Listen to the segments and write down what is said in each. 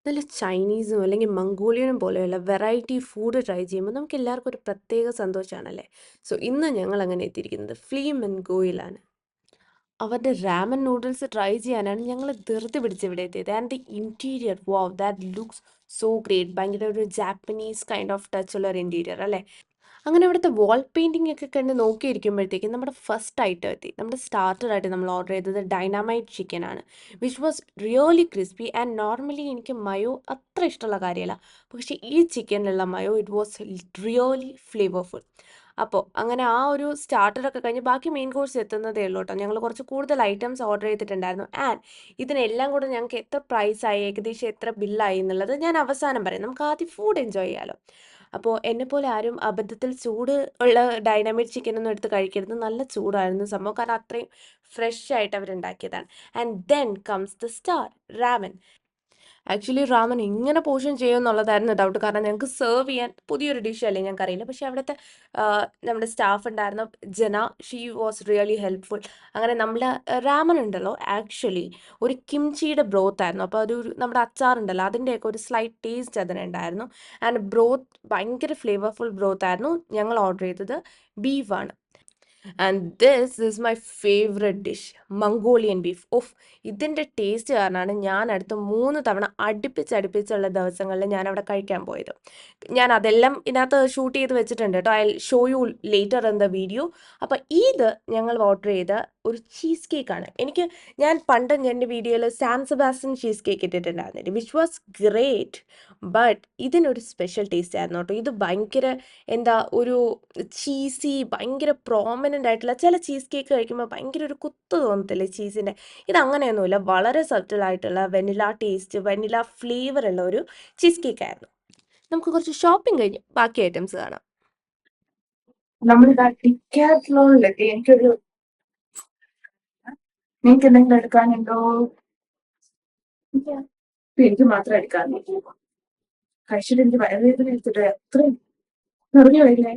നല്ല ചൈനീസും അല്ലെങ്കിൽ മംഗോളിയനും പോലെയുള്ള വെറൈറ്റി ഫുഡ് ട്രൈ ചെയ്യുമ്പോൾ നമുക്ക് എല്ലാവർക്കും ഒരു പ്രത്യേക സന്തോഷമാണല്ലേ. സോ ഇന്ന് ഞങ്ങൾ അങ്ങനെ എത്തിയിരിക്കുന്നത് ഫ്ലീം ആൻഡ് ഗോയിലാണ്. അവരുടെ റാമൻ നൂഡിൽസ് ട്രൈ ചെയ്യാനാണ് ഞങ്ങൾ ധൃതി പിടിച്ച് ഇവിടെ എത്തിയത്. And the interior, wow, that looks so great. ഭയങ്കര ഒരു ജാപ്പനീസ് കൈൻഡ് ഓഫ് ടച്ച് ഉള്ള ഒരു ഇൻറ്റീരിയർ അല്ലേ. അങ്ങനെ ഇവിടുത്തെ വാൾ പെയിൻറ്റിംഗ് ഒക്കെ കണ്ട് നോക്കിയിരിക്കുമ്പോഴത്തേക്കും നമ്മുടെ ഫസ്റ്റ് ഐറ്റം എത്തി. നമ്മുടെ സ്റ്റാർട്ടറായിട്ട് നമ്മൾ ഓർഡർ ചെയ്തത് ഡൈനാമൈറ്റ് ചിക്കൻ ആണ്, which was really crispy. And normally എനിക്ക് മയോ അത്ര ഇഷ്ടമുള്ള കാര്യമല്ല, പക്ഷേ ഈ ചിക്കനിലുള്ള മയോ ഇറ്റ് വാസ് റിയലി ഫ്ലേവർഫുൾ. അപ്പോൾ അങ്ങനെ ആ ഒരു സ്റ്റാർട്ടറൊക്കെ കഴിഞ്ഞ് ബാക്കി മെയിൻ കോഴ്സ് എത്തുന്നതേ ഉള്ളൂ കേട്ടോ. ഞങ്ങൾ കുറച്ച് കൂടുതൽ ഐറ്റംസ് ഓർഡർ ചെയ്തിട്ടുണ്ടായിരുന്നു. ആൻഡ് ഇതിനെല്ലാം കൂടെ ഞങ്ങൾക്ക് എത്ര പ്രൈസായി, ഏകദേശം എത്ര ബില്ലായി എന്നുള്ളത് ഞാൻ അവസാനം പറയാം. നമുക്ക് ആദ്യം ഫുഡ് എൻജോയ് ചെയ്യാമല്ലോ. അപ്പോൾ എന്നെപ്പോലെ ആരും അബദ്ധത്തിൽ ചൂട് ഉള്ള ഡൈനാമിക് ചിക്കൻ ഒന്നും എടുത്ത് കഴിക്കരുത്. നല്ല ചൂടായിരുന്നു സംഭവം, കാരണം അത്രയും ഫ്രഷ് ആയിട്ട് അവരുണ്ടാക്കിയതാണ്. And then comes the star, ramen. Actually ramen ഇങ്ങനെ പോർഷൻ ചെയ്യുമെന്നുള്ളതായിരുന്നു ഡൗട്ട്, കാരണം ഞങ്ങൾക്ക് സെർവ് ചെയ്യാൻ പുതിയൊരു ഡിഷ് അല്ലേ, ഞങ്ങൾക്കറിയില്ല. പക്ഷേ അവിടുത്തെ നമ്മുടെ സ്റ്റാഫ് ഉണ്ടായിരുന്ന ജന, ഷീ വാസ് റിയലി ഹെൽപ്ഫുൾ. അങ്ങനെ നമ്മൾ റാമൻ ഉണ്ടല്ലോ, ആക്ച്വലി ഒരു കിംചിയുടെ ബ്രോത്ത് ആയിരുന്നു. അപ്പോൾ അതൊരു നമ്മുടെ അച്ചാറുണ്ടല്ലോ അതിൻ്റെയൊക്കെ ഒരു സ്ലൈറ്റ് ടേസ്റ്റ് അതിനുണ്ടായിരുന്നു. ആൻഡ് ബ്രോത്ത് ഭയങ്കര ഫ്ലേവർഫുൾ ബ്രോത്ത് ആയിരുന്നു. ഞങ്ങൾ ഓർഡർ ചെയ്തത് ബീഫാണ്. And this is my favourite dish, Mongolian beef. ഓഫ്, ഇതിൻ്റെ ടേസ്റ്റ് കാരണമാണ് ഞാൻ അടുത്ത 3 തവണ അടുപ്പിച്ചടുപ്പിച്ചുള്ള ദിവസങ്ങളിൽ ഞാൻ അവിടെ കഴിക്കാൻ പോയത്. ഞാൻ അതെല്ലാം ഇതിനകത്ത് ഷൂട്ട് ചെയ്ത് വെച്ചിട്ടുണ്ട് കേട്ടോ. I show you later in the video. അപ്പം ഇത് ഞങ്ങൾ ഓർഡർ ചെയ്ത ഒരു ചീസ് കേക്കാണ്. ഞാൻ പണ്ട് എൻ്റെ വീഡിയോയിൽ സാൻ സെബാസ്റ്റ്യൻ ചീസ് കേക്ക് ഇട്ടിട്ടുണ്ടായിരുന്നില്ല, വിച്ച് വാസ് ഗ്രേറ്റ്. ബട്ട് ഇതിനൊരു സ്പെഷ്യൽ ടേസ്റ്റ് ആയിരുന്നു കേട്ടോ. ഇത് ഭയങ്കര എന്താ ഒരു ചീസി, ഭയങ്കര പ്രോമിനൻ്റ് ആയിട്ടുള്ള ചില ചീസ് കേക്ക് കഴിക്കുമ്പോൾ ഭയങ്കര ഒരു കുത്ത് തോന്നത്തില്ലേ ചീസിൻ്റെ. ഇത് അങ്ങനെയൊന്നുമില്ല, വളരെ സബ്റ്റിലായിട്ടുള്ള വെനില ടേസ്റ്റ്, വെനില ഫ്ലേവർ ഉള്ള ഒരു ചീസ് കേക്ക് ആയിരുന്നു. നമുക്ക് കുറച്ച് ഷോപ്പിംഗ് കഴിഞ്ഞ് ബാക്കി ഐറ്റംസ് കാണാം. നമ്മളിതാ ഡിക്കാത്ലോണിലെത്തി. നിങ്ങൾക്ക് എന്തെങ്കിലും എടുക്കാനുണ്ടോ? എനിക്ക് മാത്രം എടുക്കാൻ കഴിച്ചിട്ട് എനിക്ക് വയറുവേദന എടുത്തിട്ട് അത്രയും നിറഞ്ഞു വരില്ലേ.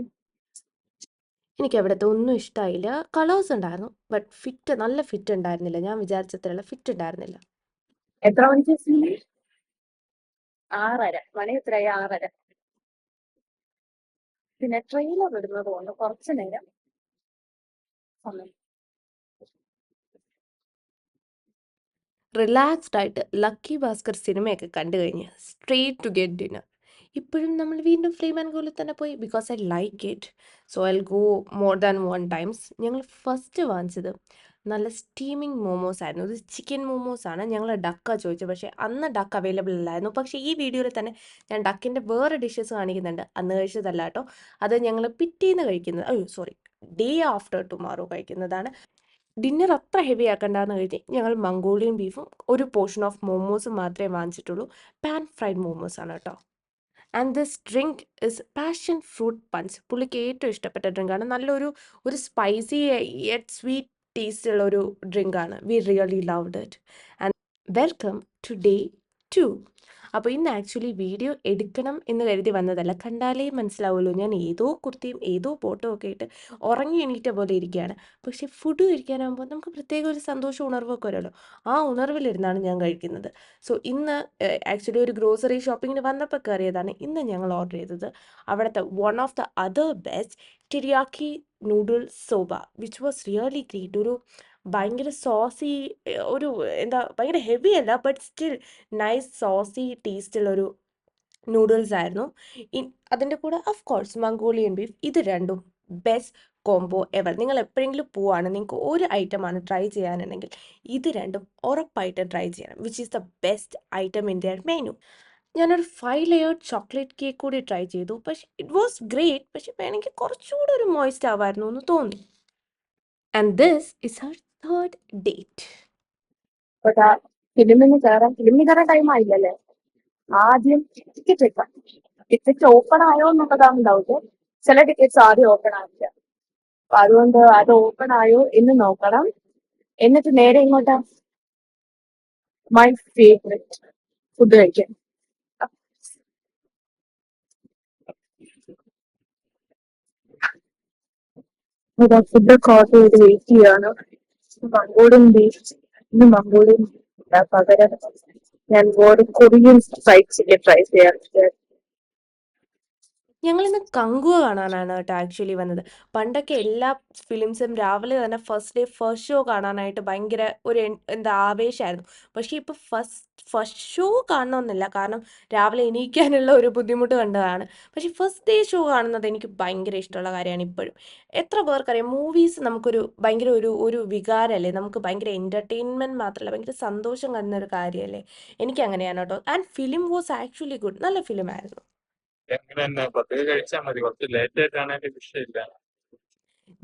എനിക്ക് അവിടുത്തെ ഒന്നും ഇഷ്ടമായില്ല. കളേഴ്സ് ഉണ്ടായിരുന്നു, ബട്ട് നല്ല ഫിറ്റ് ഉണ്ടായിരുന്നില്ല. ഞാൻ വിചാരിച്ചത്രയുള്ള ഫിറ്റ് ഉണ്ടായിരുന്നില്ല. എത്ര മണിക്ക്? 6:30. മണി എത്രയായി? 6:30. പിന്നെ ട്രെയിലർ ഇടുന്നത് കൊണ്ട് കുറച്ചു നേരം സമയം. റിലാക്സ്ഡ് ആയിട്ട് ലക്കി ഭാസ്കർ സിനിമയൊക്കെ കണ്ടു കഴിഞ്ഞ് സ്ട്രേറ്റ് ടു ഗെറ്റ് ഡിന്നർ. ഇപ്പോഴും നമ്മൾ വീണ്ടും ഫ്രീ മാൻഗോയിൽ തന്നെ പോയി, because I like it. So I go more than 1 times. ഞങ്ങൾ ഫസ്റ്റ് വാങ്ങിച്ചത് നല്ല സ്റ്റീമിങ് മോമോസ് ആയിരുന്നു. ഇത് ചിക്കൻ മോമോസ് ആണ്. ഞങ്ങൾ ഡക്ക ചോദിച്ചത്, പക്ഷേ അന്ന് ഡക്ക് അവൈലബിൾ അല്ലായിരുന്നു. പക്ഷേ ഈ വീഡിയോയിൽ തന്നെ ഞാൻ ഡക്കിൻ്റെ വേറെ ഡിഷസ് കാണിക്കുന്നുണ്ട്. അന്ന് കഴിച്ചതല്ല കേട്ടോ, അത് ഞങ്ങൾ പിറ്റേന്ന് കഴിക്കുന്നത്, ഡേ ആഫ്റ്റർ ടുമാറോ കഴിക്കുന്നതാണ്. ഡിന്നർ അത്ര ഹെവി ആക്കണ്ടെന്ന് കരുതി ഞങ്ങൾ മംഗോളിയൻ ബീഫും ഒരു പോർഷൻ ഓഫ് മോമോസും മാത്രമേ വാങ്ങിച്ചിട്ടുള്ളൂ. പാൻ ഫ്രൈഡ് മോമോസ് ആണ് കേട്ടോ. And this drink is passion fruit punch. പുള്ളിക്ക് ഏറ്റവും ഇഷ്ടപ്പെട്ട ഡ്രിങ്കാണ്. ഒരു സ്പൈസി യെറ്റ് സ്വീറ്റ് ടേസ്റ്റ് ഉള്ള ഒരു ഡ്രിങ്കാണ്. We really loved it. And welcome to day 2. അപ്പോൾ ഇന്ന് ആക്ച്വലി വീഡിയോ എടുക്കണം എന്ന് കരുതി വന്നതല്ല. കണ്ടാലേ മനസ്സിലാവുമല്ലോ, ഞാൻ ഏതോ കുർത്തിയും ഏതോ ഫോട്ടോ ഒക്കെ ഇട്ട് ഉറങ്ങി എണീറ്റ പോലെ ഇരിക്കുകയാണ്. പക്ഷേ ഫുഡ് കഴിക്കാനാകുമ്പോൾ നമുക്ക് പ്രത്യേക ഒരു സന്തോഷം, ഉണർവൊക്കെ വരുമല്ലോ. ആ ഉണർവിലിരുന്നാണ് ഞാൻ കഴിക്കുന്നത്. സോ ഇന്ന് ആക്ച്വലി ഒരു ഗ്രോസറി ഷോപ്പിങ്ങിന് വന്നപ്പോൾ കയറിയതാണ്. ഇന്ന് ഞങ്ങൾ ഓർഡർ ചെയ്തത് അവിടുത്തെ one of the other best teriyaki noodle soba, which was really great. ഒരു ഭയങ്കര സോസി, ഒരു എന്താ ഭയങ്കര ഹെവി അല്ല, ബട്ട് സ്റ്റിൽ നൈസ് സോസി ടേസ്റ്റുള്ളൊരു നൂഡിൽസ് ആയിരുന്നു. അതിൻ്റെ കൂടെ ഓഫ് കോഴ്സ് മംഗോളിയൻ ബീഫ്. ഇത് രണ്ടും ബെസ്റ്റ് കോംബോ എവർ. നിങ്ങൾ എപ്പോഴെങ്കിലും പോവാണ്, നിങ്ങൾക്ക് ഒരു ഐറ്റമാണ് ട്രൈ ചെയ്യാനുണ്ടെങ്കിൽ ഇത് രണ്ടും ഉറപ്പായിട്ട് ട്രൈ ചെയ്യണം, which is the best item in their menu. ഞാനൊരു 5 ലെയേർഡ് ചോക്ലേറ്റ് കേക്ക് കൂടി ട്രൈ ചെയ്തു. പക്ഷേ ഇറ്റ് വാസ് ഗ്രേറ്റ്, പക്ഷേ എനിക്ക് കുറച്ചുകൂടെ ഒരു മോയിസ്റ്റ് ആവായിരുന്നു എന്ന് തോന്നി. And this is her third date. ഫിലിമിന് കയറാൻ ടൈം ആയില്ലല്ലേ? ആദ്യം ടിക്കറ്റ് എടുക്കാം. ടിക്കറ്റ് ഓപ്പൺ ആയോ എന്നുള്ളതാണ് ഡൗട്ട്. ചില ടിക്കറ്റ്സ് ആദ്യം ഓപ്പൺ ആവില്ല. അപ്പൊ അതുകൊണ്ട് അത് ഓപ്പൺ ആയോ എന്ന് നോക്കണം. എന്നിട്ട് നേരെ ഇങ്ങോട്ടാ മൈ ഫേവറേറ്റ് ഫുഡ് കഴിക്കാൻ. ഫുഡൊക്കെ ഓർഡർ ചെയ്ത് വെയിറ്റ് ചെയ്യാണ്. Mongolian beef. ഇന്ന് മംഗോളിയൻ പകരം ഞാൻ ഒരു കൊറിയൻ ഫ്രൈഡ് ചിക്കൻ ട്രൈ ചെയ്യാൻ വിചാരിച്ചു. ഞങ്ങളിന്ന് കങ്കുവ കാണാനാണ് കേട്ടോ ആക്ച്വലി വന്നത്. പണ്ടൊക്കെ എല്ലാ ഫിലിംസും രാവിലെ തന്നെ ഫസ്റ്റ് ഡേ ഫസ്റ്റ് ഷോ കാണാനായിട്ട് ഭയങ്കര ഒരു എന്താ ആവേശമായിരുന്നു. പക്ഷേ ഇപ്പോൾ ഫസ്റ്റ് ഷോ കാണണമെന്നില്ല, കാരണം രാവിലെ എണീക്കാനുള്ള ഒരു ബുദ്ധിമുട്ട് കണ്ടതാണ്. പക്ഷേ ഫസ്റ്റ് ഡേ ഷോ കാണുന്നത് എനിക്ക് ഭയങ്കര ഇഷ്ടമുള്ള കാര്യമാണ് ഇപ്പോഴും. എത്ര പേർക്കറിയാം, മൂവീസ് നമുക്കൊരു ഭയങ്കര ഒരു ഒരു വികാരമല്ലേ, നമുക്ക് ഭയങ്കര എൻ്റർടൈൻമെൻറ്റ് മാത്രമല്ല ഭയങ്കര സന്തോഷം തരുന്ന ഒരു കാര്യമല്ലേ. എനിക്ക് അങ്ങനെയാണ് കേട്ടോ. And film was actually good, നല്ല ഫിലിമായിരുന്നു. അങ്ങനെ തന്നെ പതുക്കെ കഴിച്ചാൽ മതി, കുറച്ച് ലേറ്റ് ആയിട്ടാണെങ്കിൽ വിഷയമില്ല.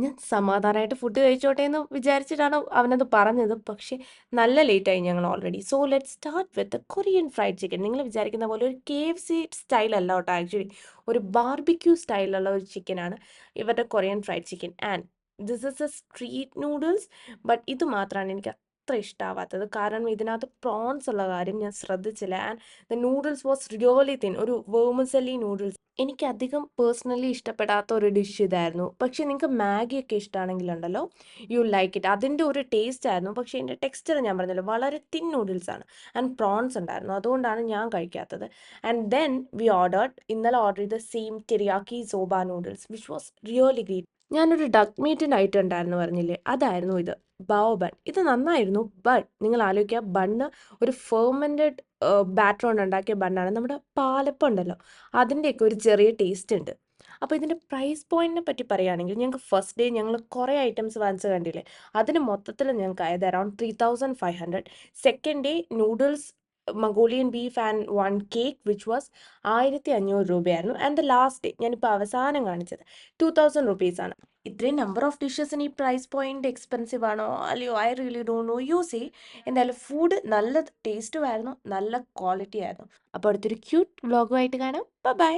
ഞാൻ സമാധാനമായിട്ട് ഫുഡ് കഴിച്ചോട്ടെ എന്ന് വിചാരിച്ചിട്ടാണ് അവനത് പറഞ്ഞത്. പക്ഷേ നല്ല ലേറ്റായി ഞങ്ങൾ already. So let start with Korean fried chicken. നിങ്ങൾ വിചാരിക്കുന്ന പോലെ ഒരു KFC സ്റ്റൈലല്ല കേട്ടോ ആക്ച്വലി. ഒരു ബാർബിക്യൂ സ്റ്റൈലുള്ള ഒരു ചിക്കനാണ് ഇവരുടെ Korean fried chicken. And this is A street noodles. But ഇത് മാത്രമാണ് എനിക്ക് അത്ര ഇഷ്ടമാവാത്തത്. കാരണം ഇതിനകത്ത് പ്രോൺസ് ഉള്ള കാര്യം ഞാൻ ശ്രദ്ധിച്ചില്ല. And the noodles was really thin, ഒരു വേർമിസെല്ലി നൂഡിൽസ്. എനിക്ക് അധികം പേഴ്സണലി ഇഷ്ടപ്പെടാത്ത ഒരു ഡിഷ് ഇതായിരുന്നു. പക്ഷേ നിങ്ങൾക്ക് മാഗിയൊക്കെ ഇഷ്ടമാണെങ്കിലുണ്ടല്ലോ, യു ലൈക്ക് ഇറ്റ്. അതിൻ്റെ ഒരു ടേസ്റ്റ് ആയിരുന്നു. പക്ഷേ അതിൻ്റെ ടെക്സ്ചർ ഞാൻ പറഞ്ഞല്ലോ വളരെ തിൻ നൂഡിൽസ് ആണ്. ആൻഡ് പ്രോൺസ് ഉണ്ടായിരുന്നു, അതുകൊണ്ടാണ് ഞാൻ കഴിക്കാത്തത്. ആൻഡ് ദെൻ വി ഇന്നലെ ഓർഡർ ചെയ്ത same teriyaki soba noodles which was really great. ഞാനൊരു ഡക്ക് മീറ്റിൻ്റെ ഐറ്റം ഉണ്ടായിരുന്നു പറഞ്ഞില്ലേ, അതായിരുന്നു ഇത്. Bao bun. ഇത് നന്നായിരുന്നു. ബട്ട് നിങ്ങൾ ആലോചിക്കുക, ബണ്ണ് ഒരു ഫെർമെൻറ്റഡ് ബാറ്റർ കൊണ്ട് ഉണ്ടാക്കിയ ബണ്ണാണ്. നമ്മുടെ പാലപ്പം ഉണ്ടല്ലോ, അതിൻ്റെയൊക്കെ ഒരു ചെറിയ ടേസ്റ്റ് ഉണ്ട്. അപ്പോൾ ഇതിൻ്റെ പ്രൈസ് പോയിന്റിനെ പറ്റി പറയുകയാണെങ്കിൽ, ഞങ്ങൾക്ക് ഫസ്റ്റ് ഡേ ഞങ്ങൾ കുറേ ഐറ്റംസ് വാങ്ങിച്ച് കണ്ടില്ലേ, അതിന് മൊത്തത്തിൽ ഞങ്ങൾക്ക് ആയത് around 3500. Second day noodles, Mongolian beef and one cake which was 1500 രൂപയായിരുന്നു. ആൻഡ് ദ ലാസ്റ്റ് ഡേ ഞാനിപ്പോൾ അവസാനം കാണിച്ചത് 2000 റുപ്പീസാണ്. ഇത്രയും നമ്പർ ഓഫ് ഡിഷസിന് ഈ പ്രൈസ് പോയിന്റ് എക്സ്പെൻസീവ് ആണോ അല്ലയോ, I really don't know. You say. എന്തായാലും ഫുഡ് നല്ല ടേസ്റ്റും ആയിരുന്നു, നല്ല ക്വാളിറ്റി ആയിരുന്നു. അപ്പോൾ അടുത്തൊരു ക്യൂട്ട് വ്ളോഗുമായിട്ട് കാണാം. ബൈ.